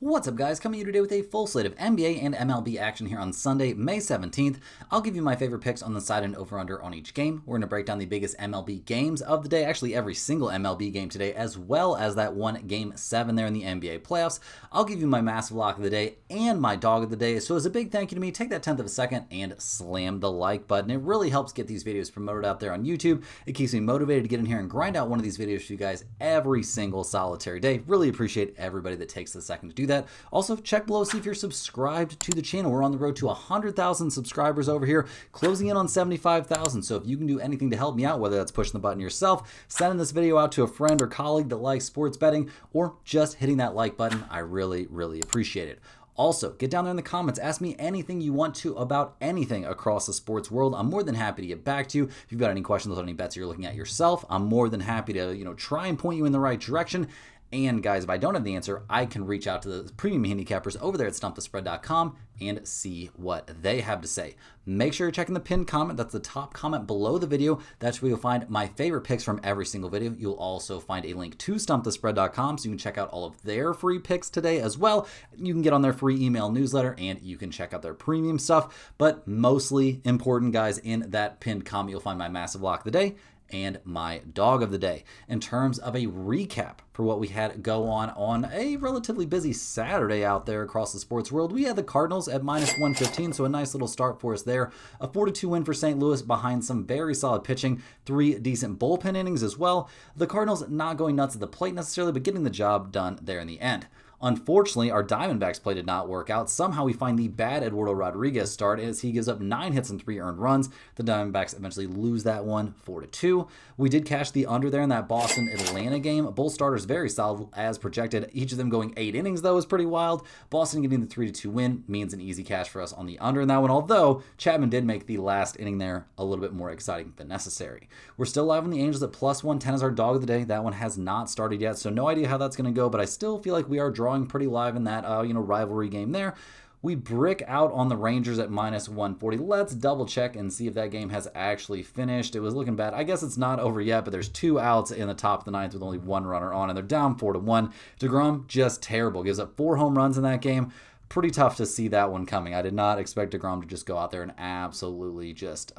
What's up, guys? Coming to you today with a full slate of NBA and MLB action here on Sunday, May 17th. I'll give you my favorite picks on the side and over-under on each game. We're going to break down the biggest MLB games of the day, actually every single MLB game today, as well as that one Game 7 there in the NBA playoffs. I'll give you my massive lock of the day and my dog of the day. So as a big thank you to me, take that 10th of a second and slam the like button. It really helps get these videos promoted out there on YouTube. It keeps me motivated to get in here and grind out one of these videos for you guys every single solitary day. Really appreciate everybody that takes the second to do that. Also, check below, see if you're subscribed to the channel. We're on the road to 100,000 subscribers over here, closing in on 75,000. So if you can do anything to help me out, whether that's pushing the button yourself, sending this video out to a friend or colleague that likes sports betting, or just hitting that like button, I really, really appreciate it. Also, get down there in the comments. Ask me anything you want to about anything across the sports world. I'm more than happy to get back to you. If you've got any questions on any bets you're looking at yourself, I'm more than happy to, try and point you in the right direction. And guys, if I don't have the answer, I can reach out to the premium handicappers over there at stumpthespread.com and see what they have to say. Make sure you're checking the pinned comment. That's the top comment below the video. That's where you'll find my favorite picks from every single video. You'll also find a link to stumpthespread.com so you can check out all of their free picks today as well. You can get on their free email newsletter and you can check out their premium stuff. But mostly important, guys, in that pinned comment, you'll find my massive lock of the day and my dog of the day. In terms of a recap for what we had go on a relatively busy Saturday out there across the sports world, we had the Cardinals at -115, so a nice little start for us there. A 4-2 win for St. Louis behind some very solid pitching, 3 decent bullpen innings as well. The Cardinals not going nuts at the plate necessarily, but getting the job done there in the end. Unfortunately, our Diamondbacks play did not work out. Somehow we find the bad Eduardo Rodriguez start as he gives up 9 hits and 3 earned runs. The Diamondbacks eventually lose that one 4-2. We did cash the under there in that Boston-Atlanta game. Both starters very solid as projected. Each of them going 8 innings, though, is pretty wild. Boston getting the 3-2 win means an easy cash for us on the under in that one, although Chapman did make the last inning there a little bit more exciting than necessary. We're still live on the Angels at +110 as our dog of the day. That one has not started yet, so no idea how that's going to go, but I still feel like we are drawing pretty live in that rivalry game there. We brick out on the Rangers at -140. Let's double check and see if that game has actually finished. It was looking bad. I guess it's not over yet, but there's 2 outs in the top of the 9th with only 1 runner on, and they're down 4-1. DeGrom just terrible. Gives up 4 home runs in that game. Pretty tough to see that one coming. I did not expect DeGrom to just go out there and absolutely just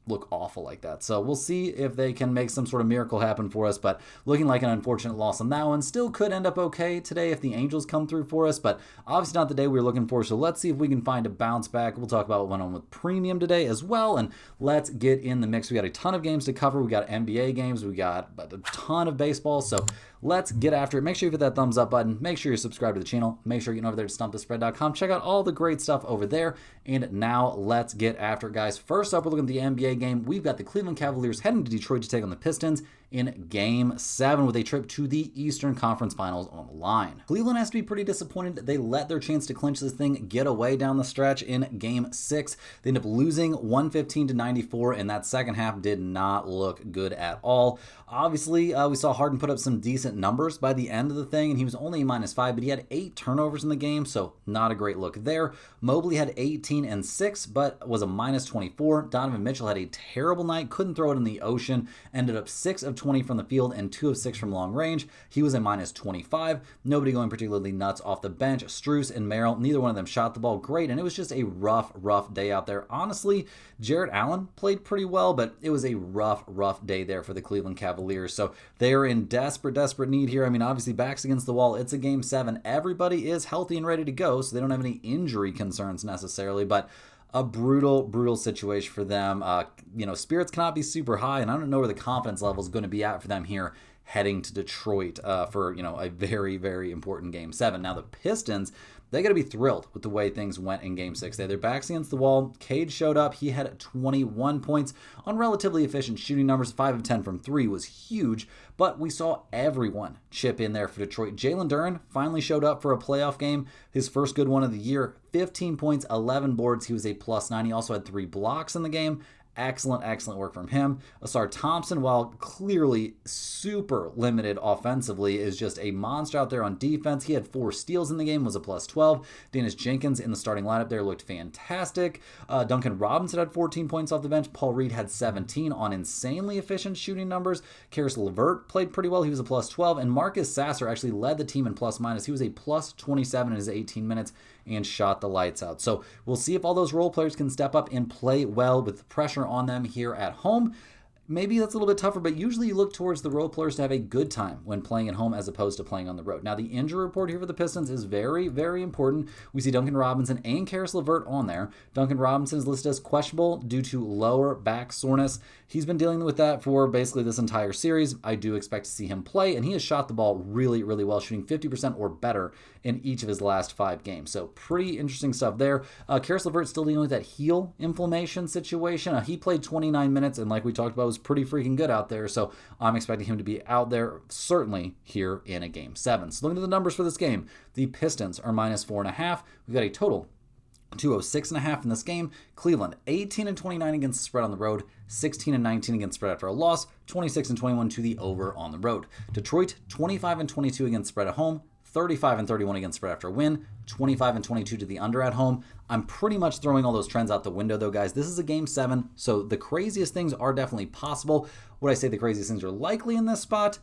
look awful like that. So we'll see if they can make some sort of miracle happen for us, but looking like an unfortunate loss on that one. Still could end up okay today if the Angels come through for us, but obviously not the day we were looking for, so let's see if we can find a bounce back. We'll talk about what went on with premium today as well, and let's get in the mix. We got a ton of games to cover. We got NBA games. We got a ton of baseball, so let's get after it. Make sure you hit that thumbs up button. Make sure you're subscribed to the channel. Make sure you're getting over there to stumpthespread.com. Check out all the great stuff over there. And now let's get after it, guys. First up, we're looking at the NBA game. We've got the Cleveland Cavaliers heading to Detroit to take on the Pistons in Game 7 with a trip to the Eastern Conference Finals on the line. Cleveland has to be pretty disappointed. They let their chance to clinch this thing get away down the stretch in Game 6. They end up losing 115-94, and that second half did not look good at all. Obviously, we saw Harden put up some decent numbers by the end of the thing, and he was only a -5, but he had 8 turnovers in the game, so not a great look there. Mobley had 18 and 6, but was a -24. Donovan Mitchell had a terrible night, couldn't throw it in the ocean, ended up 6 of 20 from the field and 2 of 6 from long range. He was a -25. Nobody going particularly nuts off the bench. Strus and Merrill, neither one of them shot the ball great, and it was just a rough day out there. Honestly, Jarrett Allen played pretty well, but it was a rough day there for the Cleveland Cavaliers. So they are in desperate need here. I mean, obviously, backs against the wall. It's a Game 7. Everybody is healthy and ready to go, so they don't have any injury concerns necessarily, but a brutal situation for them. Spirits cannot be super high, and I don't know where the confidence level is going to be at for them here heading to Detroit for a very important Game 7. Now the Pistons, they got to be thrilled with the way things went in Game 6. They had their backs against the wall. Cade showed up. He had 21 points on relatively efficient shooting numbers. 5 of 10 from 3 was huge, but we saw everyone chip in there for Detroit. Jalen Duren finally showed up for a playoff game, his first good one of the year. 15 points, 11 boards. He was a +9. He also had 3 blocks in the game. Excellent work from him. Asar Thompson, while clearly super limited offensively, is just a monster out there on defense. He had 4 steals in the game, was a plus 12. Dennis Jenkins in the starting lineup there looked fantastic. Duncan Robinson had 14 points off the bench. Paul Reed had 17 on insanely efficient shooting numbers. Karis LeVert played pretty well. He was a plus 12. And Marcus Sasser actually led the team in plus minus. He was a plus 27 in his 18 minutes and shot the lights out. So we'll see if all those role players can step up and play well with the pressure on them here at home. Maybe that's a little bit tougher, but usually you look towards the role players to have a good time when playing at home as opposed to playing on the road. Now, the injury report here for the Pistons is very important. We see Duncan Robinson and Karis LeVert on there. Duncan Robinson is listed as questionable due to lower back soreness. He's been dealing with that for basically this entire series. I do expect to see him play, and he has shot the ball really well, shooting 50% or better in each of his last 5 games. So pretty interesting stuff there. Karis LeVert still dealing with that heel inflammation situation. He played 29 minutes, and like we talked about, was pretty freaking good out there. So I'm expecting him to be out there certainly here in a game 7. So looking at the numbers for this game, the Pistons are minus 4.5. We've got a total 206.5 in this game. Cleveland 18-29 against the spread on the road, 16-19 against the spread after a loss, 26-21 to the over on the road. Detroit 25-22 against the spread at home, 35-31 against spread after a win, 25-22 to the under at home. I'm pretty much throwing all those trends out the window though, guys. This is a game 7, so the craziest things are definitely possible. Would I say the craziest things are likely in this spot?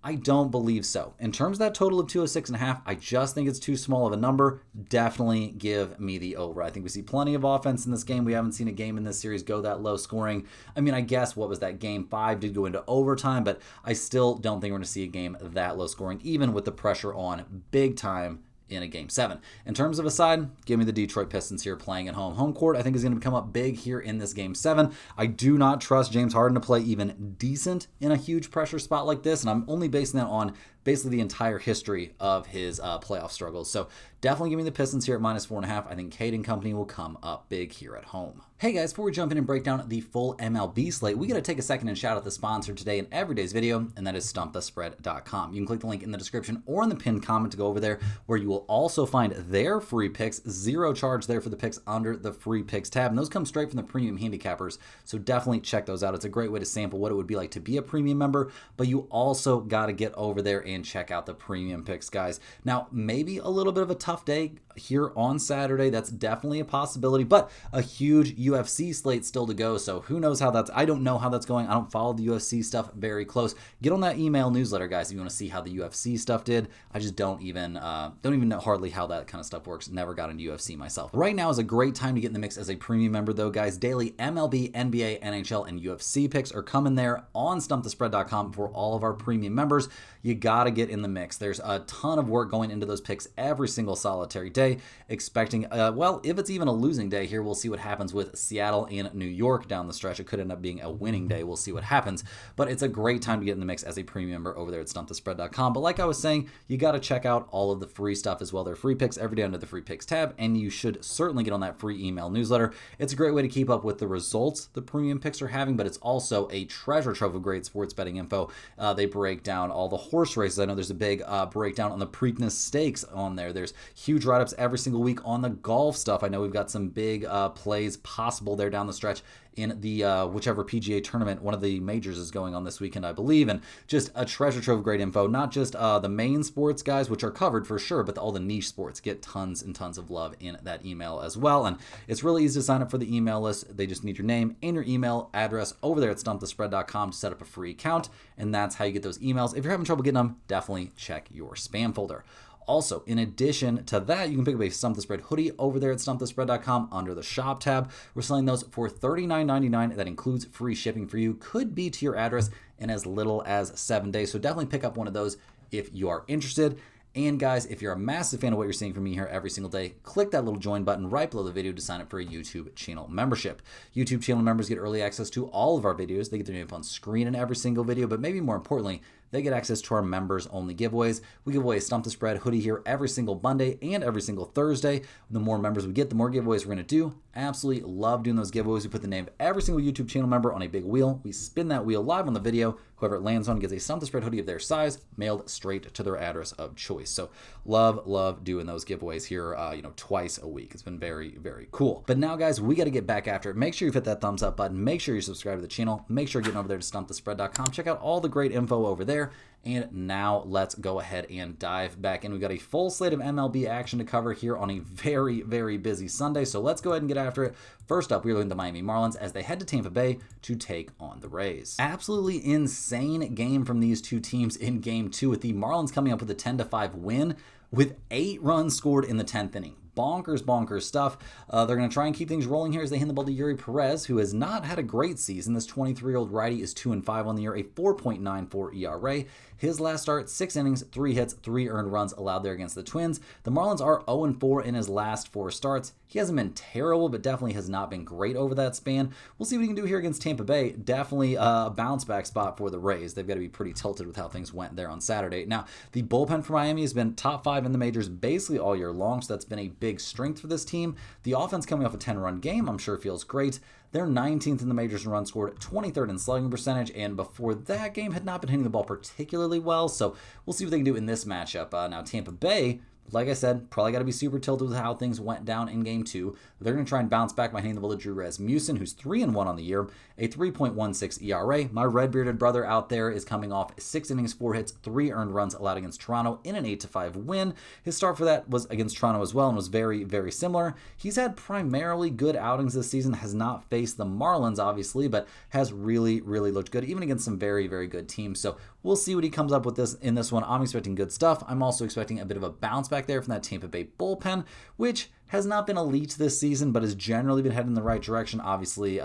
I don't believe so. In terms of that total of 206.5, I just think it's too small of a number. Definitely give me the over. I think we see plenty of offense in this game. We haven't seen a game in this series go that low scoring. I mean, I guess, what was that? Game 5 did go into overtime, but I still don't think we're going to see a game that low scoring, even with the pressure on big time in a game 7. In terms of a side, give me the Detroit Pistons here playing at home. Home court, I think, is going to come up big here in this game 7. I do not trust James Harden to play even decent in a huge pressure spot like this, and I'm only basing that on basically the entire history of his playoff struggles. So definitely give me the Pistons here at minus 4.5. I think Cade and company will come up big here at home. Hey guys, before we jump in and break down the full MLB slate, we got to take a second and shout out the sponsor today in every day's video, and that is StumpTheSpread.com. You can click the link in the description or in the pinned comment to go over there, where you will also find their free picks, 0 charge there for the picks under the free picks tab, and those come straight from the premium handicappers, so definitely check those out. It's a great way to sample what it would be like to be a premium member, but you also got to get over there and check out the premium picks, guys. Now, maybe a little bit of a tough day here on Saturday. That's definitely a possibility, but a huge UFC slate still to go, so who knows how I don't know how that's going. I don't follow the UFC stuff very close. Get on that email newsletter, guys, if you want to see how the UFC stuff did. I just don't even know hardly how that kind of stuff works. Never got into UFC myself. Right now is a great time to get in the mix as a premium member, though, guys. Daily MLB, NBA, NHL, and UFC picks are coming there on StumpTheSpread.com for all of our premium members. You got to get in the mix. There's a ton of work going into those picks every single solitary day, expecting, well, if it's even a losing day here, we'll see what happens with Seattle and New York down the stretch. It could end up being a winning day. We'll see what happens, but it's a great time to get in the mix as a premium member over there at StumpTheSpread.com. But like I was saying, you got to check out all of the free stuff as well. There are free picks every day under the free picks tab, and you should certainly get on that free email newsletter. It's a great way to keep up with the results the premium picks are having, but it's also a treasure trove of great sports betting info. They break down all the horse races. I know there's a big breakdown on the Preakness Stakes on there. There's huge write-ups every single week on the golf stuff. I know we've got some big plays possible there down the stretch in the whichever PGA tournament one of the majors is going on this weekend, I believe, and just a treasure trove of great info. Not just the main sports, guys, which are covered for sure, but all the niche sports get tons and tons of love in that email as well. And it's really easy to sign up for the email list. They just need your name and your email address over there at StumpTheSpread.com to set up a free account, and that's how you get those emails. If you're having trouble getting them, definitely check your spam folder. Also, in addition to that, you can pick up a Stump the Spread hoodie over there at StumpTheSpread.com under the shop tab. We're selling those for $39.99. That includes free shipping for you. Could be to your address in as little as 7 days. So definitely pick up one of those if you are interested. And guys, if you're a massive fan of what you're seeing from me here every single day, click that little join button right below the video to sign up for a YouTube channel membership. YouTube channel members get early access to all of our videos. They get their name up on screen in every single video, but maybe more importantly, they get access to our members-only giveaways. We give away a Stump the Spread hoodie here every single Monday and every single Thursday. The more members we get, the more giveaways we're going to do. Absolutely love doing those giveaways. We put the name of every single YouTube channel member on a big wheel. We spin that wheel live on the video. Whoever lands on gets a Stump the Spread hoodie of their size mailed straight to their address of choice. So love doing those giveaways here, twice a week. It's been very, very cool. But now, guys, we got to get back after it. Make sure you hit that thumbs up button. Make sure you subscribe to the channel. Make sure you're getting over there to stumpthespread.com. Check out all the great info over there. And now let's go ahead and dive back in. We've got a full slate of MLB action to cover here on a very, very busy Sunday. So let's go ahead and get after it. First up, we're looking at the Miami Marlins as they head to Tampa Bay to take on the Rays. Absolutely insane game from these two teams in Game 2, with the Marlins coming up with a 10-5 win with 8 runs scored in the 10th inning. Bonkers stuff. They're going to try and keep things rolling here as they hand the ball to Yuri Perez, who has not had a great season. This 23-year-old righty is 2-5 on the year, a 4.94 ERA. His last start, 6 innings, 3 hits, 3 earned runs allowed there against the Twins. The Marlins are 0-4 in his last 4 starts. He hasn't been terrible, but definitely has not been great over that span. We'll see what he can do here against Tampa Bay. Definitely a bounce back spot for the Rays. They've got to be pretty tilted with how things went there on Saturday. Now, the bullpen for Miami has been top 5 in the majors basically all year long, so that's been a big strength for this team. The offense coming off a 10-run game, I'm sure feels great. They're 19th in the majors in runs scored, 23rd in slugging percentage, and before that game had not been hitting the ball particularly well, so we'll see what they can do in this matchup. Now, Tampa Bay, like I said, probably got to be super tilted with how things went down in Game 2. They're going to try and bounce back by handing the ball to Drew Rasmussen, who's 3-1 on the year, a 3.16 ERA. My red-bearded brother out there is coming off 6 innings, 4 hits, 3 earned runs allowed against Toronto in an 8-5 win. His start for that was against Toronto as well and was very, very similar. He's had primarily good outings this season, has not faced the Marlins, obviously, but has really, really looked good, even against some very, very good teams. So we'll see what he comes up with in this one. I'm expecting good stuff. I'm also expecting a bit of a bounce back there from that Tampa Bay bullpen, which has not been elite this season, but has generally been heading in the right direction. Obviously,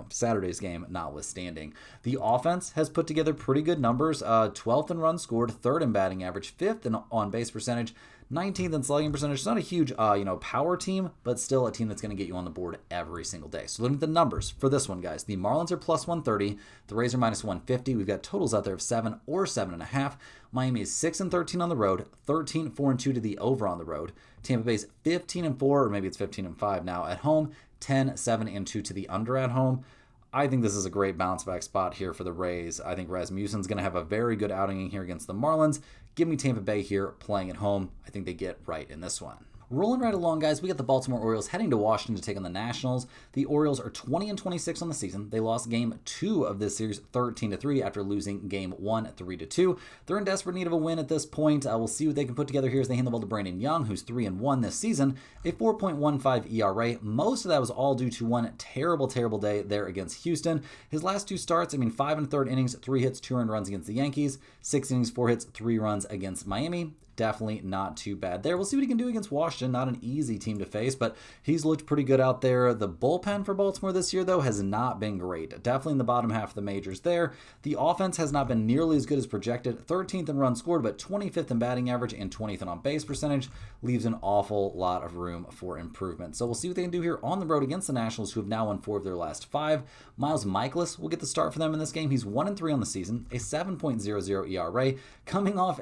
Saturday's game notwithstanding. The offense has put together pretty good numbers. 12th in runs scored, 3rd in batting average, 5th in on-base percentage, 19th in slugging percentage. It's not a huge, power team, but still a team that's going to get you on the board every single day. So looking at the numbers for this one, guys. The Marlins are plus 130. The Rays are minus 150. We've got totals out there of 7 or 7.5. Miami is 6-13 on the road, 13-4-2 to the over on the road. Tampa Bay's 15-4, or maybe it's 15-5 now at home, 10-7-2 to the under at home. I think this is a great bounce back spot here for the Rays. I think Rasmussen's going to have a very good outing in here against the Marlins. Give me Tampa Bay here playing at home. I think they get right in this one. Rolling right along, guys, we got the Baltimore Orioles heading to Washington to take on the Nationals. The Orioles are 20-26 on the season. They lost Game 2 of this series 13-3 after losing Game 1 3-2. They're in desperate need of a win at this point. We'll see what they can put together here as they hand the ball to Brandon Young, who's 3-1 this season, a 4.15 ERA. Most of that was all due to one terrible day there against Houston. His last 2 starts, 5 1/3 innings, 3 hits, 2 earned runs against the Yankees, 6 innings, 4 hits, 3 runs against Miami. Definitely not too bad there. We'll see what he can do against Washington. Not an easy team to face, but he's looked pretty good out there. The bullpen for Baltimore this year, though, has not been great. Definitely in the bottom half of the majors there. The offense has not been nearly as good as projected. 13th in runs scored, but 25th in batting average and 20th in on-base percentage. Leaves an awful lot of room for improvement. So we'll see what they can do here on the road against the Nationals, who have now won 4 of their last 5. Miles Mikolas will get the start for them in this game. He's 1-3 on the season, a 7.00 ERA, coming off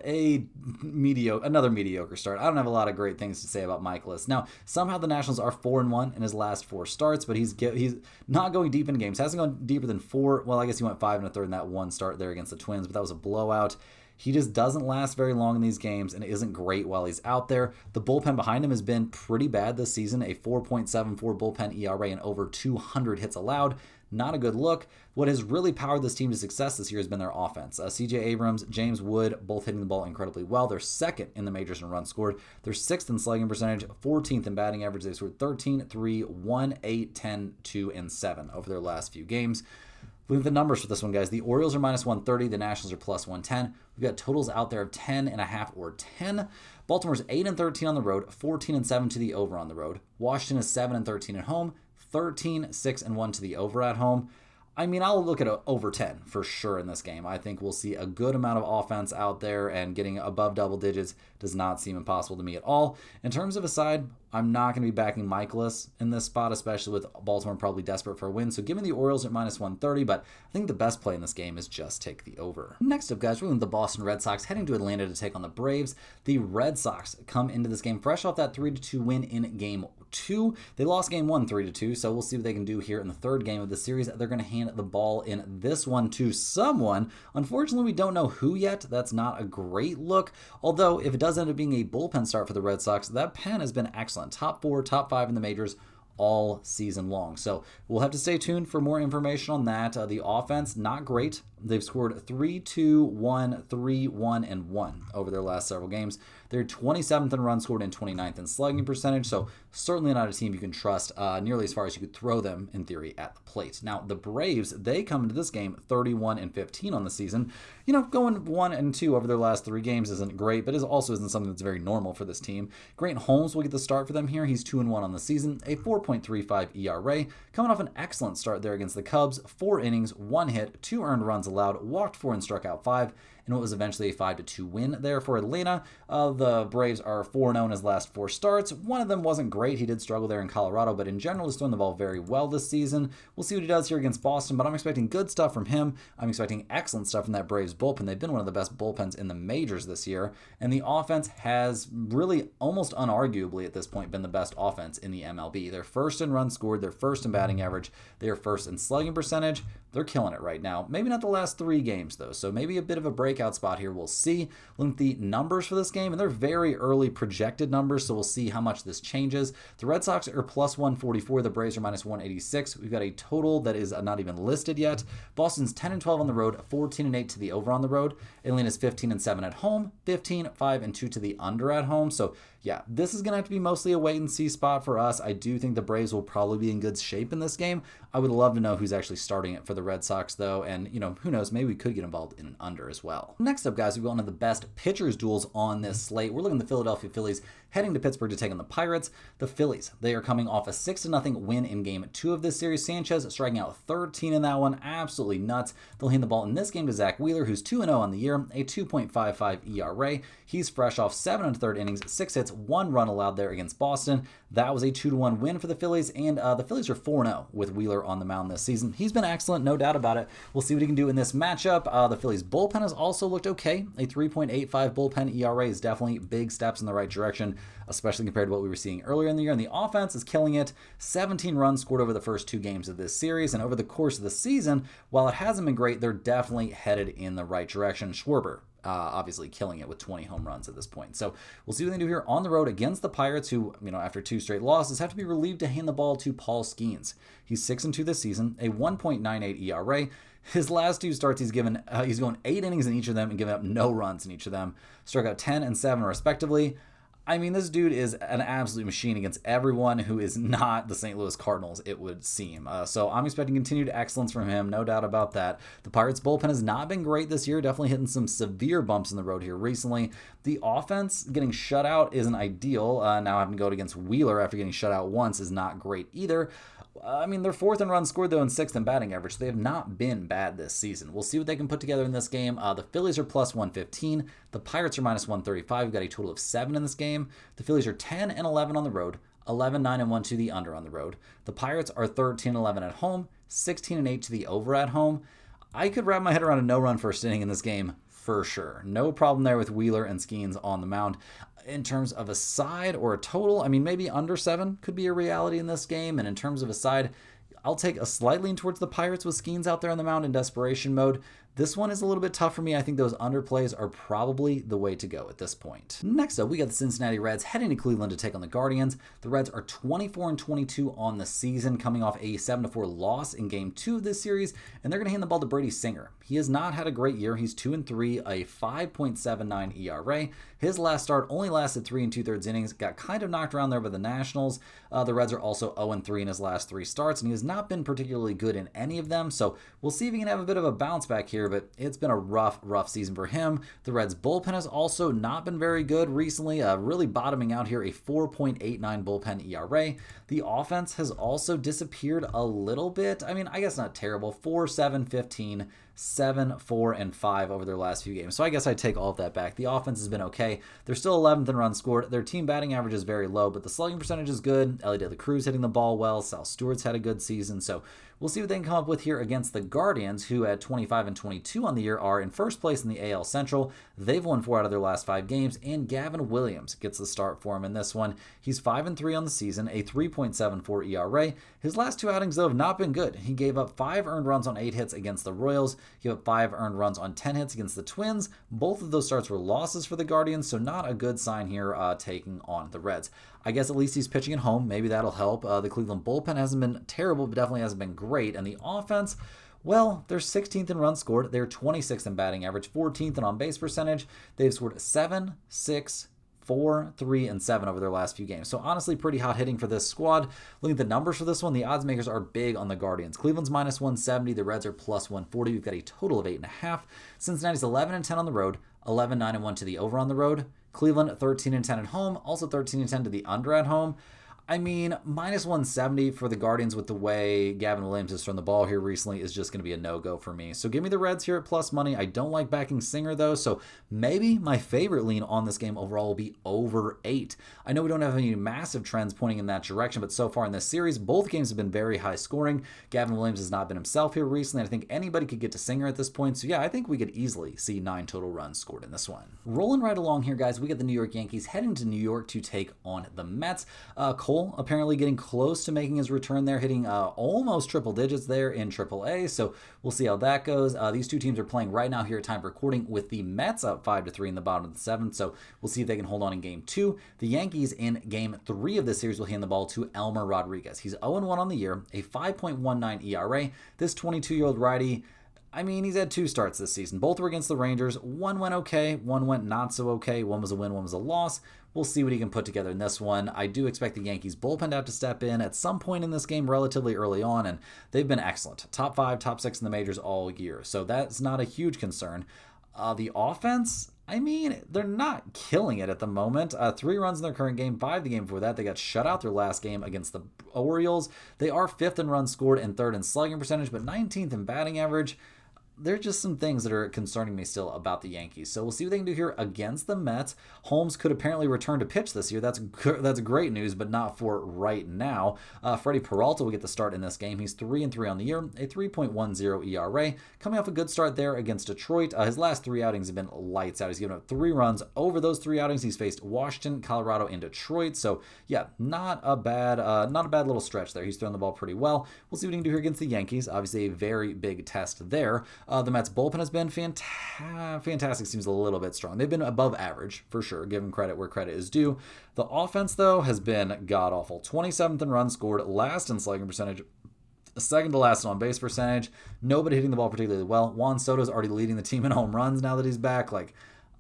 another mediocre start. I don't have a lot of great things to say about Mikolas. Now, somehow the Nationals are 4-1 in his last 4 starts, but he's not going deep in games. Hasn't gone deeper than 4. Well, I guess he went 5 1/3 in that one start there against the Twins, but that was a blowout. He just doesn't last very long in these games and isn't great while he's out there. The bullpen behind him has been pretty bad this season, a 4.74 bullpen ERA and over 200 hits allowed. Not a good look. What has really powered this team to success this year has been their offense. CJ Abrams, James Wood, both hitting the ball incredibly well. They're 2nd in the majors in runs scored. They're 6th in slugging percentage, 14th in batting average. They've scored 13, 3, 1, 8, 10, 2, and 7 over their last few games. Look at the numbers for this one, guys. The Orioles are minus 130. The Nationals are plus 110. We've got totals out there of 10.5 or 10. Baltimore's 8-13 on the road, 14-7 to the over on the road. Washington is 7-13 at home, 13-6-1 to the over at home. I'll look at over 10 for sure in this game. I think we'll see a good amount of offense out there, and getting above double digits does not seem impossible to me at all. In terms of a side, I'm not going to be backing Mikolas in this spot, especially with Baltimore probably desperate for a win. So give me the Orioles at minus 130, but I think the best play in this game is just take the over. Next up, guys, we're going to the Boston Red Sox heading to Atlanta to take on the Braves. The Red Sox come into this game fresh off that 3-2 win in Game 3-2. They lost game 1 3-2, so we'll see what they can do here in the third game of the series. They're going to hand the ball in this one to someone. Unfortunately, we don't know who yet. That's not a great look, although if it does end up being a bullpen start for the Red Sox, that pen has been excellent. Top 4, top 5 in the majors all season long. So we'll have to stay tuned for more information on that. The offense, not great. They've scored 3-2, 1, 3, 1, and 1 over their last several games. They're 27th in runs scored and 29th in slugging percentage, so certainly not a team you can trust nearly as far as you could throw them, in theory, at the plate. Now, the Braves, they come into this game 31-15 on the season. Going 1-2 over their last 3 games isn't great, but also isn't something that's very normal for this team. Grant Holmes will get the start for them here. He's 2-1 on the season, a 4.35 ERA, coming off an excellent start there against the Cubs. 4 innings, 1 hit, 2 earned runs allowed, walked 4 and struck out 5, and what was eventually a 5-2 win there for Atlanta. The Braves are 4-0 in his last 4 starts. One of them wasn't great. He did struggle there in Colorado, but in general, he's thrown the ball very well this season. We'll see what he does here against Boston, but I'm expecting good stuff from him. I'm expecting excellent stuff from that Braves bullpen. They've been one of the best bullpens in the majors this year, and the offense has really, almost unarguably at this point, been the best offense in the MLB. They're first in runs scored. They're first in batting average. They are first in slugging percentage. They're killing it right now. Maybe not the last 3 games, though, so maybe a bit of a breakout spot here. We'll see. Look at the numbers for this game, and they're very early projected numbers, so we'll see how much this changes. The Red Sox are plus 144. The Braves are minus 186. We've got a total that is not even listed yet. Boston's 10-12 on the road, 14-8 to the over on the road. Atlanta's 15-7 at home, 15-5-2 to the under at home. So yeah, this is going to have to be mostly a wait-and-see spot for us. I do think the Braves will probably be in good shape in this game. I would love to know who's actually starting it for the Red Sox, though, and, who knows, maybe we could get involved in an under as well. Next up, guys, we've got one of the best pitchers duels on this slate. We're looking at the Philadelphia Phillies heading to Pittsburgh to take on the Pirates. The Phillies, they are coming off a 6-0 win in Game 2 of this series. Sanchez striking out 13 in that one. Absolutely nuts. They'll hand the ball in this game to Zach Wheeler, who's 2-0 on the year, a 2.55 ERA. He's fresh off 7 1/3 innings, 6 hits, 1 run allowed there against Boston. That was a 2-1 win for the Phillies, and the Phillies are 4-0 with Wheeler on the mound this season. He's been excellent, no doubt about it. We'll see what he can do in this matchup. The Phillies bullpen has also looked okay. A 3.85 bullpen ERA is definitely big steps in the right direction, especially compared to what we were seeing earlier in the year. And the offense is killing it. 17 runs scored over the first 2 games of this series, and over the course of the season, while it hasn't been great, they're definitely headed in the right direction. Schwarber, obviously killing it with 20 home runs at this point. So we'll see what they do here on the road against the Pirates, who, after 2 straight losses, have to be relieved to hand the ball to Paul Skeens. He's 6-2 this season, a 1.98 ERA. His last 2 starts, he's going 8 innings in each of them and giving up no runs in each of them. Struck out 10 and 7 respectively. This dude is an absolute machine against everyone who is not the St. Louis Cardinals, it would seem. So I'm expecting continued excellence from him, no doubt about that. The Pirates' bullpen has not been great this year, definitely hitting some severe bumps in the road here recently. The offense getting shut out isn't ideal. Now having to go against Wheeler after getting shut out once is not great either. They're 4th in runs scored, though, and 6th in batting average. So they have not been bad this season. We'll see what they can put together in this game. The Phillies are plus 115. The Pirates are minus 135. We've got a total of 7 in this game. The Phillies are 10-11 on the road, 11-9-1 to the under on the road. The Pirates are 13-11 at home, 16-8 to the over at home. I could wrap my head around a no-run first inning in this game for sure. No problem there with Wheeler and Skeens on the mound. In terms of a side or a total, maybe under 7 could be a reality in this game. And in terms of a side, I'll take a slight lean towards the Pirates with Skeens out there on the mound in desperation mode. This one is a little bit tough for me. I think those underplays are probably the way to go at this point. Next up, we got the Cincinnati Reds heading to Cleveland to take on the Guardians. The Reds are 24-22 on the season, coming off a 7-4 loss in Game 2 of this series, and they're going to hand the ball to Brady Singer. He has not had a great year. He's 2-3, a 5.79 ERA. His last start only lasted 3 2/3 innings, got kind of knocked around there by the Nationals. The Reds are also 0-3 in his last 3 starts, and he has not been particularly good in any of them, so we'll see if he can have a bit of a bounce back here, but it's been a rough season for him. The Reds' bullpen has also not been very good recently, really bottoming out here, a 4.89 bullpen ERA. The offense has also disappeared a little bit. I guess not terrible. 4-7-15, 7, 4, and 5 over their last few games. So I guess I take all of that back. The offense has been okay. They're still 11th in runs scored. Their team batting average is very low, but the slugging percentage is good. Ellie De La Cruz hitting the ball well. Sal Stewart's had a good season. So we'll see what they can come up with here against the Guardians, who at 25 and 22 on the year are in first place in the AL Central. They've won 4 out of their last 5 games, and Gavin Williams gets the start for him in this one. He's 5 and 3 on the season, a 3.74 ERA. His last 2 outings, though, have not been good. He gave up 5 earned runs on 8 hits against the Royals. He gave up 5 earned runs on 10 hits against the Twins. Both of those starts were losses for the Guardians, so not a good sign here taking on the Reds. I guess at least he's pitching at home. Maybe that'll help. The Cleveland bullpen hasn't been terrible, but definitely hasn't been great. And the offense, well, they're 16th in runs scored. They're 26th in batting average, 14th in on-base percentage. They've scored 7, 6, 4, 3, and 7 over their last few games. So honestly, pretty hot hitting for this squad. Looking at the numbers for this one, the odds makers are big on the Guardians. Cleveland's minus 170. The Reds are plus 140. We've got a total of 8.5. Cincinnati's 11 and 10 on the road, 11, 9, and 1 to the over on the road. Cleveland 13 and 10 at home, also 13 and 10 to the under at home. I mean, minus 170 for the Guardians with the way Gavin Williams has thrown the ball here recently is just going to be a no-go for me. So give me the Reds here at plus money. I don't like backing Singer, though, so maybe my favorite lean on this game overall will be over 8. I know we don't have any massive trends pointing in that direction, but so far in this series, both games have been very high scoring. Gavin Williams has not been himself here recently. I think anybody could get to Singer at this point. So yeah, I think we could easily see 9 total runs scored in this one. Rolling right along here, guys, we got the New York Yankees heading to New York to take on the Mets. Cole apparently getting close to making his return there, hitting almost triple digits there in AAA. So we'll see how that goes. These two teams are playing right now here at time of recording with the Mets up 5-3 in the bottom of the 7th. So we'll see if they can hold on in game 2. The Yankees in game 3 of this series will hand the ball to Elmer Rodriguez. He's 0-1 on the year, a 5.19 ERA. This 22-year-old righty, I mean, he's had 2 starts this season. Both were against the Rangers. One went okay, one went not so okay. One was a win, one was a loss. We'll see what he can put together in this one. I do expect the Yankees bullpen to have to step in at some point in this game relatively early on, and they've been excellent. Top 5, top 6 in the majors all year, so that's not a huge concern. The offense, I mean, they're not killing it at the moment. 3 runs in their current game, 5 the game before that. They got shut out their last game against the Orioles. They are 5th in runs scored and 3rd in slugging percentage, but 19th in batting average. There are just some things that are concerning me still about the Yankees. So we'll see what they can do here against the Mets. Holmes could apparently return to pitch this year. That's great news, but not for right now. Freddie Peralta will get the start in this game. He's 3 and 3 on the year, a 3.10 ERA. Coming off a good start there against Detroit. His last 3 outings have been lights out. He's given up 3 runs. Over those 3 outings, he's faced Washington, Colorado, and Detroit. So yeah, not a bad little stretch there. He's thrown the ball pretty well. We'll see what he can do here against the Yankees. Obviously, a very big test there. The Mets bullpen has been fantastic. Seems a little bit strong. They've been above average, for sure. Give them credit where credit is due. The offense, though, has been god-awful. 27th in runs scored, last in slugging percentage, second to last in on-base percentage. Nobody hitting the ball particularly well. Juan Soto's already leading the team in home runs now that he's back.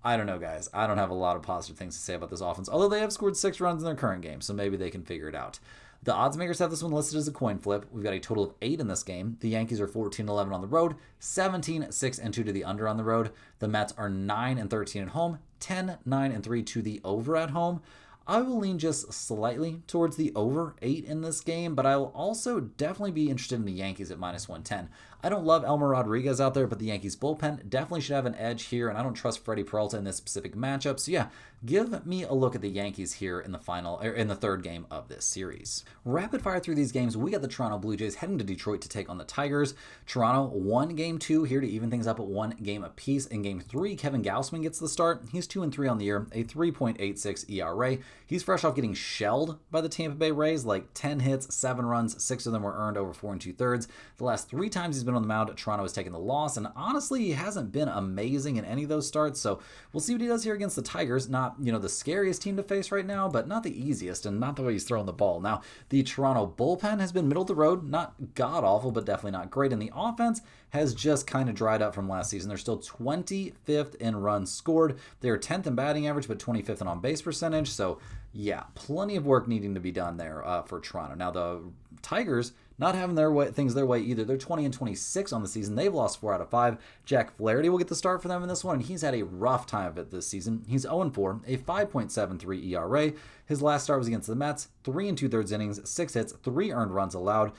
I don't know, guys. I don't have a lot of positive things to say about this offense, although they have scored 6 runs in their current game, so maybe they can figure it out. The odds makers have this one listed as a coin flip. We've got a total of 8 in this game. The Yankees are 14-11 on the road, 17-6 and 2 to the under on the road. The Mets are 9 and 13 at home, 10, 9 and 3 to the over at home. I will lean just slightly towards the over 8 in this game, but I will also definitely be interested in the Yankees at minus 110. I don't love Elmer Rodriguez out there, but the Yankees bullpen definitely should have an edge here, and I don't trust Freddie Peralta in this specific matchup. So yeah, give me a look at the Yankees here in the third game of this series. Rapid fire through these games, we got the Toronto Blue Jays heading to Detroit to take on the Tigers. Toronto won game 2 here to even things up at 1 game apiece. In game 3, Kevin Gausman gets the start. He's 2 and 3 on the year, a 3.86 ERA. He's fresh off getting shelled by the Tampa Bay Rays, 10 hits, 7 runs, 6 of them were earned over 4 2/3. The last 3 times he's been on the mound, Toronto has taken the loss, and honestly, he hasn't been amazing in any of those starts, so we'll see what he does here against the Tigers. Not, the scariest team to face right now, but not the easiest, and not the way he's throwing the ball. Now, the Toronto bullpen has been middle of the road, not god-awful, but definitely not great, and the offense has just kind of dried up from last season. They're still 25th in runs scored. They're 10th in batting average, but 25th in on-base percentage, so yeah, plenty of work needing to be done there for Toronto. Now, the Tigers not having things their way either. They're 20 and 26 on the season. They've lost 4 out of 5. Jack Flaherty will get the start for them in this one, and he's had a rough time of it this season. He's 0-4, a 5.73 ERA. His last start was against the Mets, 3 2/3 innings, 6 hits, 3 earned runs allowed.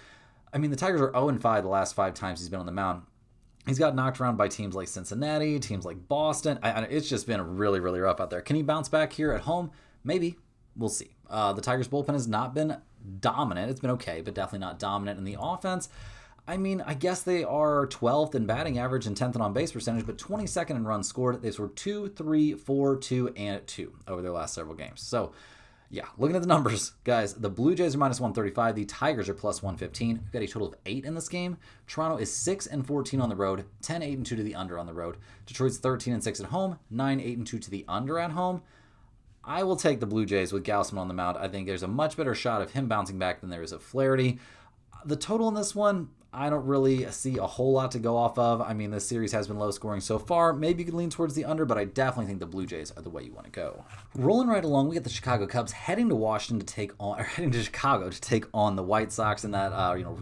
I mean, the Tigers are 0-5 the last 5 times he's been on the mound. He's got knocked around by teams like Cincinnati, teams like Boston. It's just been really, really rough out there. Can he bounce back here at home? Maybe. We'll see. The Tigers' bullpen has not been dominant. It's been okay, but definitely not dominant in the offense. I mean, I guess they are 12th in batting average and 10th in on-base percentage, but 22nd in runs scored. They scored 2, 3, 4, 2, and 2 over their last several games. So, yeah, looking at the numbers, guys, the Blue Jays are minus 135. The Tigers are plus 115. We've got a total of 8 in this game. Toronto is 6-14 on the road, 10-8-2 to the under on the road. Detroit's 13-6 at home, 9-8-2 to the under at home. I will take the Blue Jays with Gausman on the mound. I think there's a much better shot of him bouncing back than there is of Flaherty. The total in this one, I don't really see a whole lot to go off of. I mean, this series has been low scoring so far. Maybe you could lean towards the under, but I definitely think the Blue Jays are the way you want to go. Rolling right along, we get the Chicago Cubs heading to Chicago to take on the White Sox in that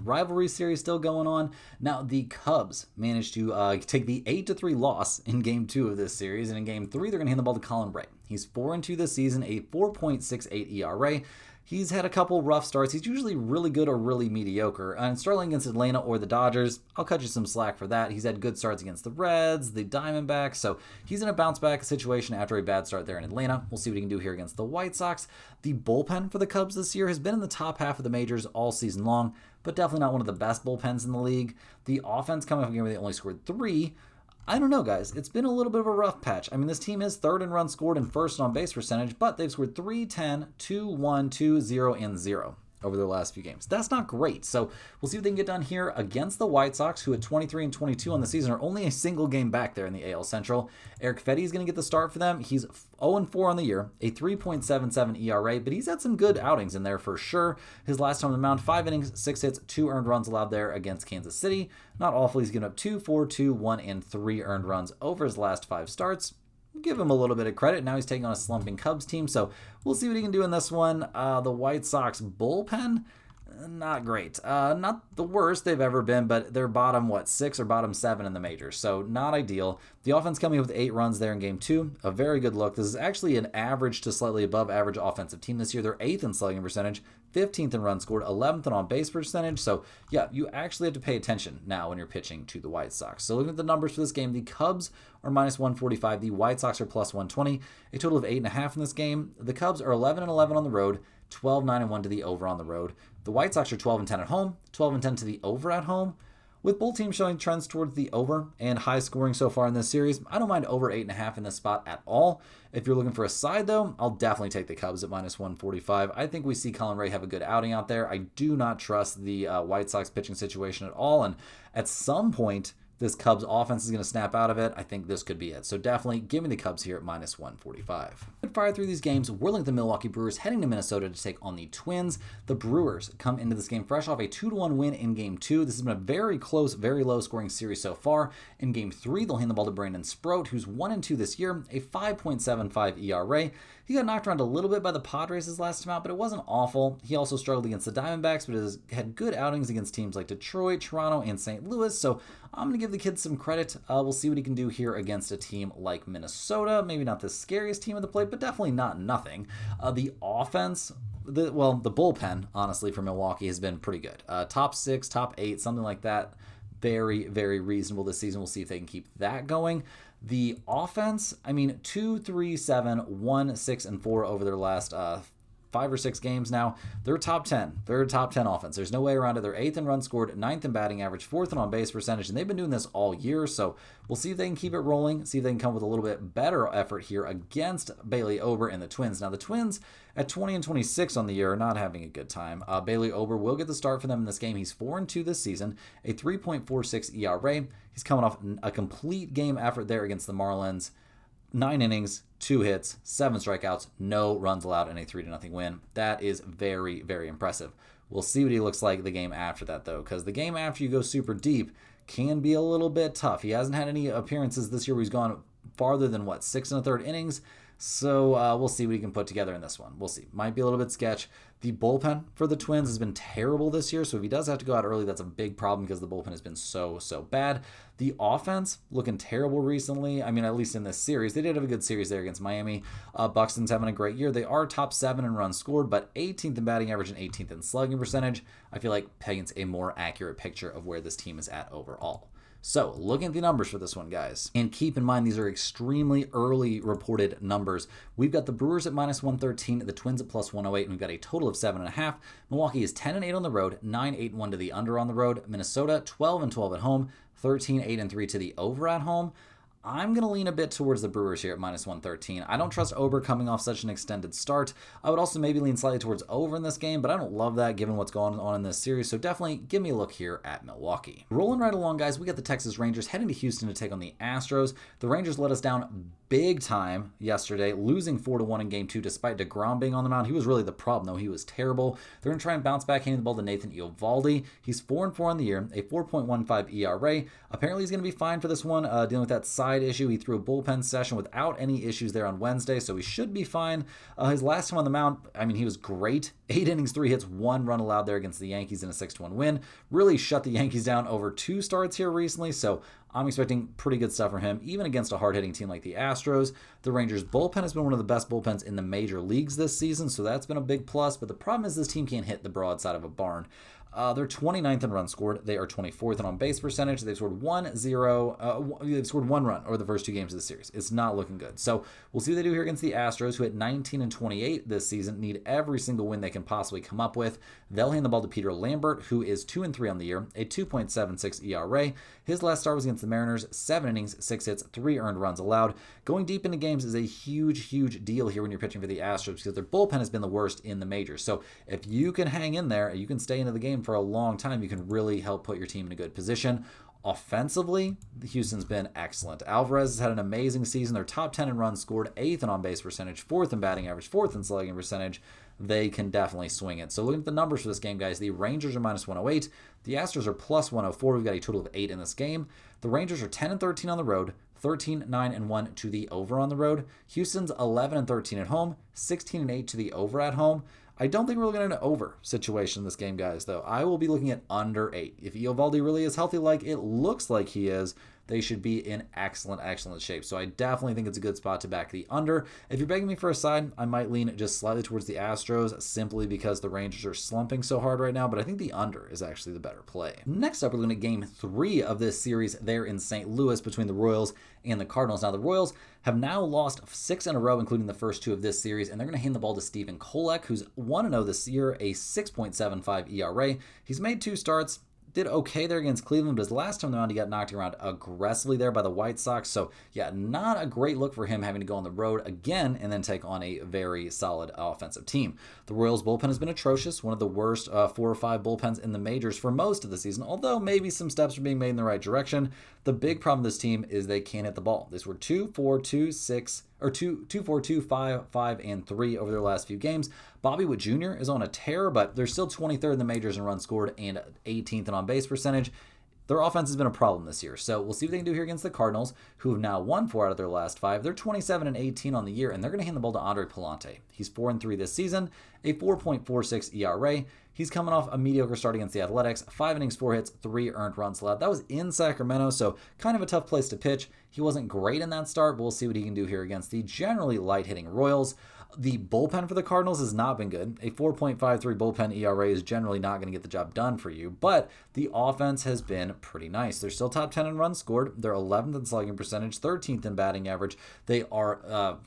rivalry series still going on. Now, the Cubs managed to take the 8-3 loss in Game 2 of this series, and in Game 3, they're going to hand the ball to Colin Ray. He's 4-2 this season, a 4.68 ERA. He's had a couple rough starts. He's usually really good or really mediocre. And starting against Atlanta or the Dodgers, I'll cut you some slack for that. He's had good starts against the Reds, the Diamondbacks, so he's in a bounce-back situation after a bad start there in Atlanta. We'll see what he can do here against the White Sox. The bullpen for the Cubs this year has been in the top half of the majors all season long, but definitely not one of the best bullpens in the league. The offense coming up in a game where they only scored 3. I don't know, guys. It's been a little bit of a rough patch. I mean, this team is third in runs scored and first on base percentage, but they've scored 3, 10, 2, 1, 2, 0, and 0 over their last few games. That's not great. So we'll see what they can get done here against the White Sox, who at 23-22 on the season are only a single game back there in the AL Central. Eric Fetty is going to get the start for them. He's 0-4 on the year, a 3.77 ERA, but he's had some good outings in there for sure. His last time on the mound, 5 innings, 6 hits, 2 earned runs allowed there against Kansas City. Not awful. He's given up 2, 4, 2, 1, and 3 earned runs over his last 5 starts. Give him a little bit of credit. Now he's taking on a slumping Cubs team, so we'll see what he can do in this one. The White Sox bullpen, not great. Not the worst they've ever been, but they're bottom, 6 or bottom 7 in the majors, so not ideal. The offense coming in with 8 runs there in Game 2, a very good look. This is actually an average to slightly above average offensive team this year. They're 8th in slugging percentage, 15th in runs scored, 11th in on-base percentage, so yeah, you actually have to pay attention now when you're pitching to the White Sox. So looking at the numbers for this game, the Cubs are minus 145, the White Sox are plus 120, a total of 8.5 in this game. The Cubs are 11-11 on the road, 12-9-1 to the over on the road. The White Sox are 12-10 at home, 12-10 to the over at home. With both teams showing trends towards the over and high scoring so far in this series, I don't mind over 8.5 in this spot at all. If you're looking for a side, though, I'll definitely take the Cubs at minus 145. I think we see Colin Ray have a good outing out there. I do not trust the White Sox pitching situation at all, and at some point, this Cubs offense is going to snap out of it. I think this could be it. So definitely give me the Cubs here at minus 145. Good fire through these games. We're looking at the Milwaukee Brewers heading to Minnesota to take on the Twins. The Brewers come into this game fresh off a 2-1 win in Game 2. This has been a very close, very low scoring series so far. In Game 3, they'll hand the ball to Brandon Sproat, who's 1-2 this year, a 5.75 ERA. He got knocked around a little bit by the Padres his last time out, but it wasn't awful. He also struggled against the Diamondbacks, but has had good outings against teams like Detroit, Toronto, and St. Louis, so I'm going to give the kid some credit. We'll see what he can do here against a team like Minnesota. Maybe not the scariest team at the plate, but definitely not nothing. The offense, the bullpen, honestly, for Milwaukee has been pretty good. Top 6, top 8, something like that. Very, very reasonable this season. We'll see if they can keep that going. The offense, 2, 3, 7, 1, 6, and 4 over their last 5 or 6 games now. They're top 10. They're a top 10 offense. There's no way around it. They're 8th in runs scored, 9th in batting average, 4th in on-base percentage, and they've been doing this all year, so we'll see if they can keep it rolling, see if they can come with a little bit better effort here against Bailey Ober and the Twins. Now, the Twins at 20-26 on the year are not having a good time. Bailey Ober will get the start for them in this game. He's 4-2 this season, a 3.46 ERA. He's coming off a complete game effort there against the Marlins. 9 innings, 2 hits, 7 strikeouts, no runs allowed, and a 3-0 win. That is very, very impressive. We'll see what he looks like the game after that, though, because the game after you go super deep can be a little bit tough. He hasn't had any appearances this year where he's gone farther than, 6 1/3 innings, so we'll see what he can put together in this one. We'll see. Might be a little bit sketch. The bullpen for the Twins has been terrible this year, so if he does have to go out early, that's a big problem because the bullpen has been so bad. The offense, looking terrible recently. At least in this series. They did have a good series there against Miami. Buxton's having a great year. They are top 7 in runs scored, but 18th in batting average and 18th in slugging percentage. I feel like paints a more accurate picture of where this team is at overall. So looking at the numbers for this one, guys, and keep in mind these are extremely early reported numbers. We've got the Brewers at -113, the Twins at +108, and we've got a total of 7.5. Milwaukee is 10-8 on the road, 9-8-1 to the under on the road. Minnesota 12-12 at home, 13-8-3 to the over at home. I'm going to lean a bit towards the Brewers here at -113. I don't trust Ober coming off such an extended start. I would also maybe lean slightly towards over in this game, but I don't love that given what's going on in this series, so definitely give me a look here at Milwaukee. Rolling right along, guys, we got the Texas Rangers heading to Houston to take on the Astros. The Rangers let us down big time yesterday, losing 4-1 in Game 2 despite DeGrom being on the mound. He was really the problem, though. He was terrible. They're going to try and bounce back, handing the ball to Nathan Eovaldi. He's 4-4 on the year, a 4.15 ERA. Apparently, he's going to be fine for this one, dealing with that side issue. He threw a bullpen session without any issues there on Wednesday, so he should be fine. His last time on the mound, I mean, he was great. 8 innings, 3 hits, 1 run allowed there against the Yankees in a 6-1 win. Really shut the Yankees down over 2 starts here recently, so I'm expecting pretty good stuff from him, even against a hard-hitting team like the Astros. The Rangers' bullpen has been one of the best bullpens in the major leagues this season, so that's been a big plus, but the problem is this team can't hit the broadside of a barn. They're 29th in runs scored. They are 24th in on-base percentage. They've scored 1 run over the first 2 games of the series. It's not looking good. So we'll see what they do here against the Astros, who at 19-28 this season need every single win they can possibly come up with. They'll hand the ball to Peter Lambert, who is 2-3 on the year, a 2.76 ERA. His last start was against the Mariners, 7 innings, 6 hits, 3 earned runs allowed. Going deep into games is a huge, huge deal here when you're pitching for the Astros because their bullpen has been the worst in the majors. So if you can hang in there, you can stay into the game for a long time, you can really help put your team in a good position. Offensively, Houston's been excellent. Alvarez has had an amazing season. They're top 10 in runs scored, 8th in on-base percentage, 4th in batting average, 4th in slugging percentage. They can definitely swing it. So looking at the numbers for this game, guys, the Rangers are -108. The Astros are +104. We've got a total of 8 in this game. The Rangers are 10-13 on the road, 13-9-1 to the over on the road. Houston's 11-13 at home, 16-8 to the over at home. I don't think we're looking at an over situation in this game, guys, though. I will be looking at under 8. If Eovaldi really is healthy like it looks like he is, they should be in excellent, excellent shape. So I definitely think it's a good spot to back the under. If you're begging me for a side, I might lean just slightly towards the Astros simply because the Rangers are slumping so hard right now, but I think the under is actually the better play. Next up, we're looking at Game 3 of this series there in St. Louis between the Royals and the Cardinals. Now, the Royals have now lost 6 in a row, including the first 2 of this series, and they're going to hand the ball to Steven Kolek, who's 1-0 this year, a 6.75 ERA. He's made 2 starts. Did okay there against Cleveland, but his last time around he got knocked around aggressively there by the White Sox. So yeah, not a great look for him having to go on the road again and then take on a very solid offensive team. The Royals bullpen has been atrocious, one of the worst 4 or 5 bullpens in the majors for most of the season, although maybe some steps are being made in the right direction. The big problem with this team is they can't hit the ball. They scored 2, 4, 2, 6, or 2, 4, 2, 5, 5, and 3 over their last few games. Bobby Witt Jr. is on a tear, but they're still 23rd in the majors in runs scored and 18th in on-base percentage. Their offense has been a problem this year, so we'll see what they can do here against the Cardinals, who have now won 4 out of their last 5. They're 27-18 on the year, and they're going to hand the ball to Andre Pallante. He's 4-3 this season, a 4.46 ERA. He's coming off a mediocre start against the Athletics, 5 innings, 4 hits, 3 earned runs allowed. That was in Sacramento, so kind of a tough place to pitch. He wasn't great in that start, but we'll see what he can do here against the generally light-hitting Royals. The bullpen for the Cardinals has not been good. A 4.53 bullpen ERA is generally not going to get the job done for you, but the offense has been pretty nice. They're still top 10 in runs scored. They're 11th in slugging percentage, 13th in batting average. They are,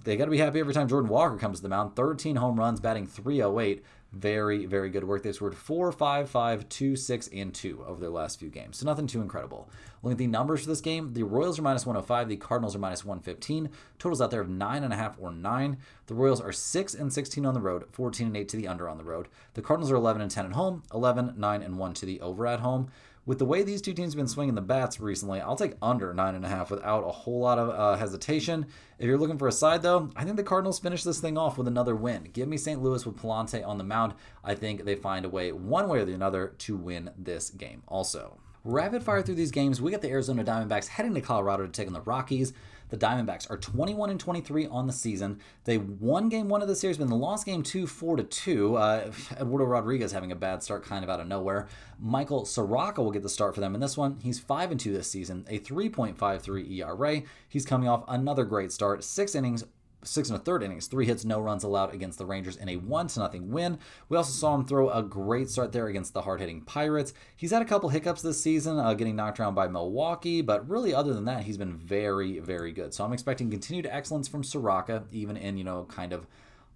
they got to be happy every time Jordan Walker comes to the mound. 13 home runs, batting .308. Very, very good work. They've scored 4, 5, 5, 2, 6, and 2 over their last few games. So nothing too incredible. Looking at the numbers for this game, the Royals are -105. The Cardinals are -115. Totals out there of 9.5 or 9. The Royals are 6-16 on the road, 14-8 to the under on the road. The Cardinals are 11-10 at home, 11-9-1 to the over at home. With the way these two teams have been swinging the bats recently, I'll take under 9.5 without a whole lot of hesitation. If you're looking for a side, though, I think the Cardinals finish this thing off with another win. Give me St. Louis with Pallante on the mound. I think they find a way, one way or the other, to win this game also. Rapid fire through these games, we got the Arizona Diamondbacks heading to Colorado to take on the Rockies. The Diamondbacks are 21-23 on the season. They won game 1 of the series, but they lost game 2 4-2. Eduardo Rodriguez having a bad start kind of out of nowhere. Michael Soroka will get the start for them in this one. He's 5-2 this season, a 3.53 ERA. He's coming off another great start, 6 innings, 6 1/3 innings, 3 hits, no runs allowed against the Rangers in a 1-0 win. We also saw him throw a great start there against the hard-hitting Pirates. He's had a couple hiccups this season, getting knocked around by Milwaukee, but really other than that, he's been very, very good. So I'm expecting continued excellence from Soraka, even in, kind of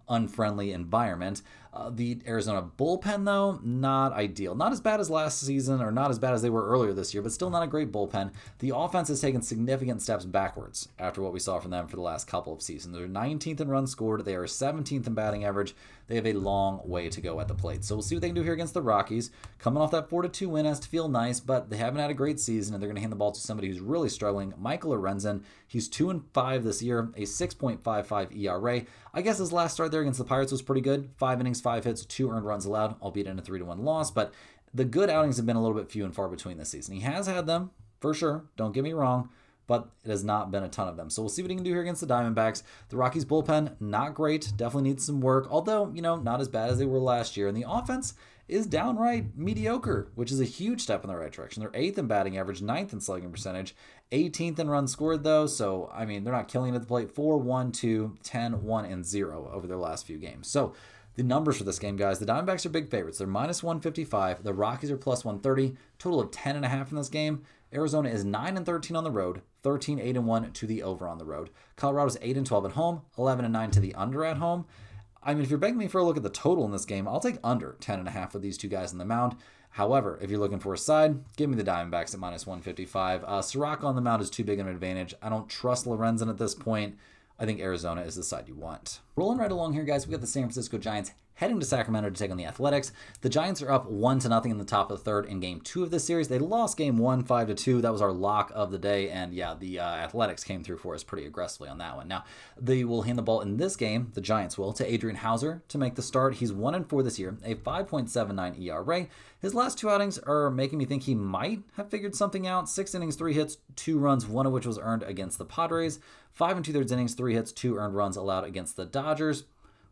unfriendly environment. The Arizona bullpen, though, not ideal. Not as bad as last season, or not as bad as they were earlier this year, but still not a great bullpen. The offense has taken significant steps backwards after what we saw from them for the last couple of seasons. They're 19th in runs scored. They are 17th in batting average. They have a long way to go at the plate. So we'll see what they can do here against the Rockies. Coming off that 4-2 win has to feel nice, but they haven't had a great season, and they're going to hand the ball to somebody who's really struggling, Michael Lorenzen. He's 2-5 this year, a 6.55 ERA. I guess his last start there against the Pirates was pretty good. 5 innings, 5 hits, 2 earned runs allowed, albeit in a 3-1 loss, but the good outings have been a little bit few and far between this season. He has had them, for sure, don't get me wrong, but it has not been a ton of them. So we'll see what he can do here against the Diamondbacks. The Rockies bullpen, not great, definitely needs some work, although, not as bad as they were last year. And the offense is downright mediocre, which is a huge step in the right direction. They're 8th in batting average, 9th in slugging percentage, 18th in runs scored, though. So, they're not killing it at the plate. 4-1-2, 10-1-0 over their last few games. So, the numbers for this game, guys, the Diamondbacks are big favorites. They're -155. The Rockies are +130. Total of 10.5 in this game. Arizona is 9-13 on the road, 13-8-1 to the over on the road. Colorado's 8-12 at home, 11-9 to the under at home. If you're begging me for a look at the total in this game, I'll take under 10.5 with these two guys on the mound. However, if you're looking for a side, give me the Diamondbacks at -155. Soraka on the mound is too big an advantage. I don't trust Lorenzen at this point. I think Arizona is the side you want. Rolling right along here, guys, we got the San Francisco Giants heading to Sacramento to take on the Athletics. The Giants are up 1-0 in the top of the third in Game 2 of this series. They lost Game 1 5-2. That was our lock of the day, and yeah, the Athletics came through for us pretty aggressively on that one. Now, they will hand the ball in this game, the Giants will, to Adrian Hauser to make the start. He's 1-4 this year, a 5.79 ERA. His last 2 outings are making me think he might have figured something out. 6 innings, 3 hits, 2 runs, 1 of which was earned against the Padres. 5 2/3 innings, 3 hits, 2 earned runs allowed against the Dodgers.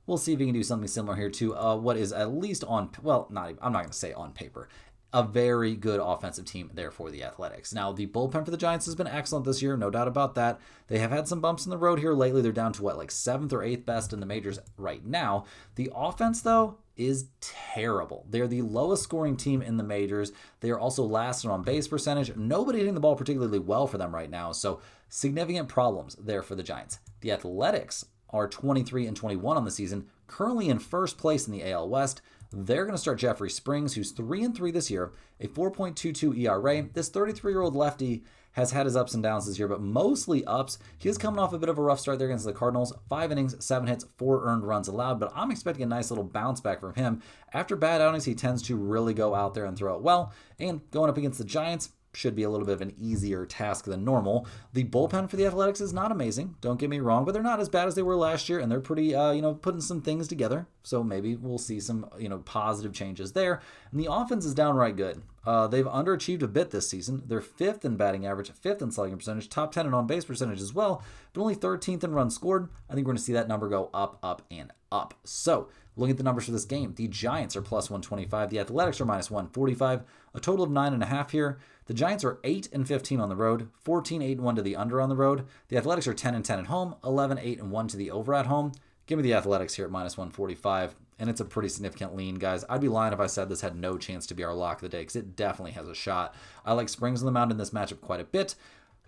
We'll see if he can do something similar here to what is at least I'm not going to say on paper, a very good offensive team there for the Athletics. Now, the bullpen for the Giants has been excellent this year, no doubt about that. They have had some bumps in the road here lately. They're down to 7th or 8th best in the majors right now. The offense, though, is terrible. They're the lowest scoring team in the majors. They are also last in on base percentage. Nobody hitting the ball particularly well for them right now, so significant problems there for the Giants. The Athletics are 23-21 on the season, currently in first place in the AL West. They're going to start Jeffrey Springs, who's 3-3 this year, a 4.22 ERA. This 33-year-old lefty has had his ups and downs this year, but mostly ups. He is coming off a bit of a rough start there against the Cardinals. 5 innings, 7 hits, 4 earned runs allowed, but I'm expecting a nice little bounce back from him. After bad outings, he tends to really go out there and throw it well, and going up against the Giants should be a little bit of an easier task than normal. The bullpen for the Athletics is not amazing, don't get me wrong, but they're not as bad as they were last year, and they're pretty, putting some things together. So maybe we'll see some, positive changes there. And the offense is downright good. They've underachieved a bit this season. They're 5th in batting average, 5th in slugging percentage, top 10 in on-base percentage as well, but only 13th in runs scored. I think we're going to see that number go up, up, and up. So, looking at the numbers for this game, the Giants are +125, the Athletics are -145, a total of 9.5 here. The Giants are 8-15 on the road, 14-8-1 to the under on the road. The Athletics are 10-10 at home, 11-8-1 to the over at home. Give me the Athletics here at -145, and it's a pretty significant lean, guys. I'd be lying if I said this had no chance to be our lock of the day, because it definitely has a shot. I like Springs on the mound in this matchup quite a bit.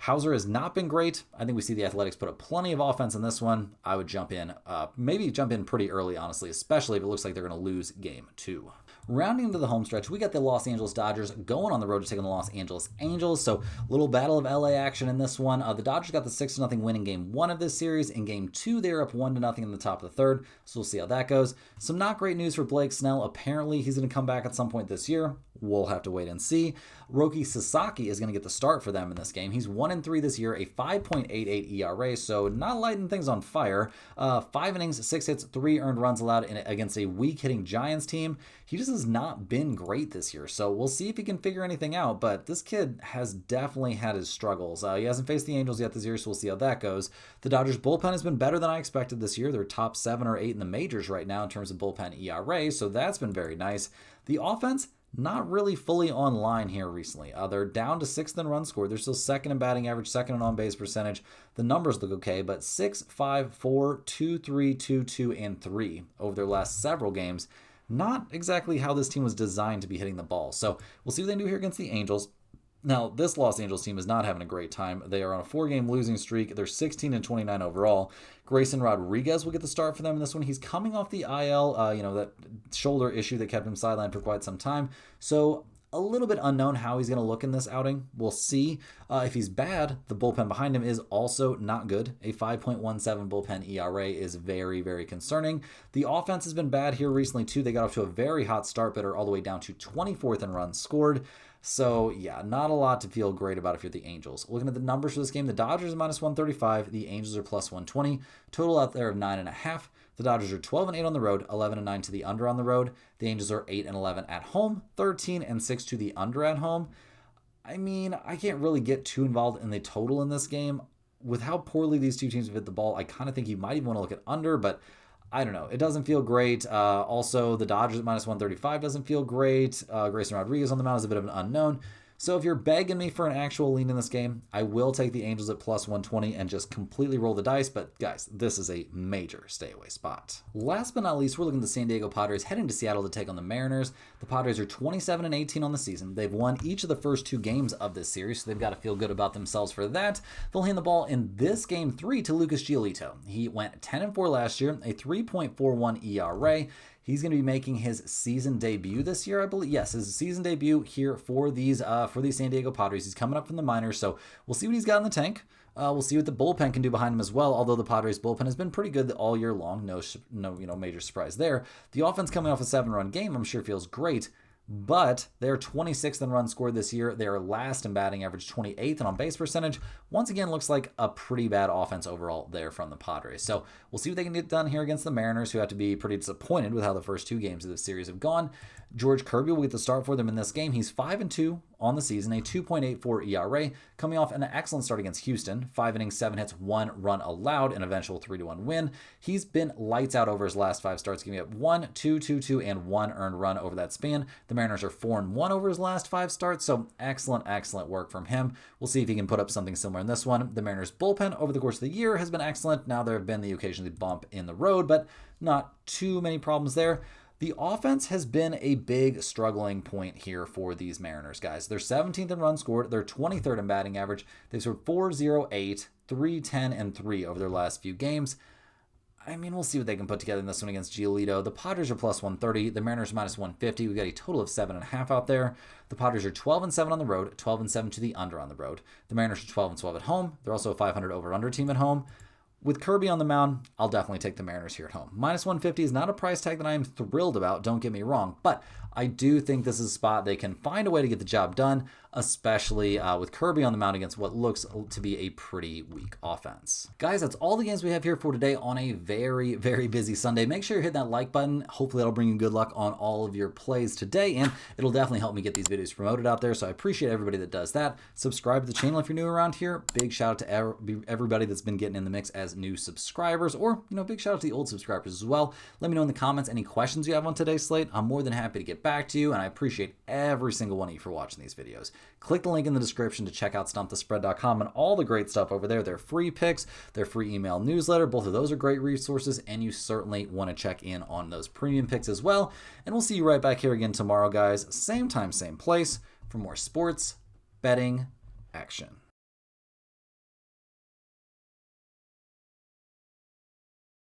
Hauser has not been great. I think we see the Athletics put up plenty of offense in this one. I would jump in, maybe jump in pretty early, honestly, especially if it looks like they're going to lose game 2. Rounding into the home stretch, we got the Los Angeles Dodgers going on the road to take on the Los Angeles Angels. So, little Battle of LA action in this one. The Dodgers got the 6-0 win in Game 1 of this series. In Game 2, they're up 1-0 in the top of the third. So, we'll see how that goes. Some not great news for Blake Snell. Apparently, he's going to come back at some point this year. We'll have to wait and see. Roki Sasaki is going to get the start for them in this game. He's 1-3 this year, a 5.88 ERA, so not lighting things on fire. 5 innings, 6 hits, 3 earned runs allowed against a weak-hitting Giants team. He just has not been great this year, so we'll see if he can figure anything out, but this kid has definitely had his struggles. He hasn't faced the Angels yet this year, so we'll see how that goes. The Dodgers' bullpen has been better than I expected this year. They're top 7 or 8 in the majors right now in terms of bullpen ERA, so that's been very nice. The offense, not really fully online here recently. They're down to 6th in runs scored. They're still 2nd in batting average, 2nd in on-base percentage. The numbers look okay, but 6, 5, 4, 2, 3, 2, 2, and 3 over their last several games. Not exactly how this team was designed to be hitting the ball. So we'll see what they do here against the Angels. Now, this Los Angeles team is not having a great time. They are on a 4-game losing streak. They're 16-29 overall. Grayson Rodriguez will get the start for them in this one. He's coming off the IL, that shoulder issue that kept him sidelined for quite some time. So a little bit unknown how he's going to look in this outing. We'll see. If he's bad, the bullpen behind him is also not good. A 5.17 bullpen ERA is very, very concerning. The offense has been bad here recently, too. They got off to a very hot start, but are all the way down to 24th in runs scored. So, yeah, not a lot to feel great about if you're the Angels. Looking at the numbers for this game, the Dodgers are minus 135. The Angels are plus 120. Total out there of 9.5. The Dodgers are 12-8 on the road, 11-9 to the under on the road. The Angels are 8-11 at home, 13-6 to the under at home. I mean, I can't really get too involved in the total in this game. With how poorly these two teams have hit the ball, I kind of think you might even want to look at under, but I don't know. It doesn't feel great. Also, the Dodgers at minus 135 doesn't feel great. Grayson Rodriguez on the mound is a bit of an unknown. So if you're begging me for an actual lean in this game, I will take the Angels at plus 120 and just completely roll the dice. But guys, this is a major stay away spot. Last but not least, we're looking at the San Diego Padres heading to Seattle to take on the Mariners. The Padres are 27-18 on the season. They've won each of the first 2 games of this series, so they've got to feel good about themselves for that. They'll hand the ball in this game 3 to Lucas Giolito. He went 10-4 last year, a 3.41 ERA. He's going to be making his season debut this year, I believe. Yes, his season debut here for these San Diego Padres. He's coming up from the minors, so we'll see what he's got in the tank. We'll see what the bullpen can do behind him as well. Although the Padres bullpen has been pretty good all year long, no major surprise there. The offense coming off a 7-run game, I'm sure feels great. But they're 26th in runs scored this year. They are last in batting average, 28th in on base percentage. Once again, looks like a pretty bad offense overall there from the Padres. So we'll see what they can get done here against the Mariners, who have to be pretty disappointed with how the first 2 games of this series have gone. George Kirby will get the start for them in this game. He's 5-2 on the season, a 2.84 ERA, coming off an excellent start against Houston. 5 innings, 7 hits, 1 run allowed, an eventual 3-1 win. He's been lights out over his last 5 starts, giving up 1, 2, 2, 2, and 1 earned run over that span. The Mariners are 4-1 over his last 5 starts, so excellent work from him. We'll see if he can put up something similar in this one. The Mariners bullpen over the course of the year has been excellent. Now there have been the occasionally bump in the road, but not too many problems there. The offense has been a big struggling point here for these Mariners, guys. They're 17th in runs scored. They're 23rd in batting average. They've scored 4-0-8, 3-10, and 3 over their last few games. I mean, we'll see what they can put together in this one against Giolito. The Padres are plus 130. The Mariners minus 150. We've got a total of 7.5 out there. The Padres are 12-7 on the road, 12-7 to the under on the road. The Mariners are 12-12 at home. They're also a 500 over-under team at home. With Kirby on the mound, I'll definitely take the Mariners here at home. Minus 150 is not a price tag that I am thrilled about, don't get me wrong, but I do think this is a spot they can find a way to get the job done, especially with Kirby on the mound against what looks to be a pretty weak offense. Guys, that's all the games we have here for today on a very, very busy Sunday. Make sure you hit that like button. Hopefully that'll bring you good luck on all of your plays today, and it'll definitely help me get these videos promoted out there, so I appreciate everybody that does that. Subscribe to the channel if you're new around here. Big shout out to everybody that's been getting in the mix as new subscribers, or big shout out to the old subscribers as well. Let me know in the comments any questions you have on today's slate. I'm more than happy to get back to you, and I appreciate every single one of you for watching these videos. Click the link in the description to check out stumpthespread.com and all the great stuff over there. Their free picks, their free email newsletter, both of those are great resources, and you certainly want to check in on those premium picks as well. And we'll see you right back here again tomorrow, guys. Same time, same place for more sports betting action.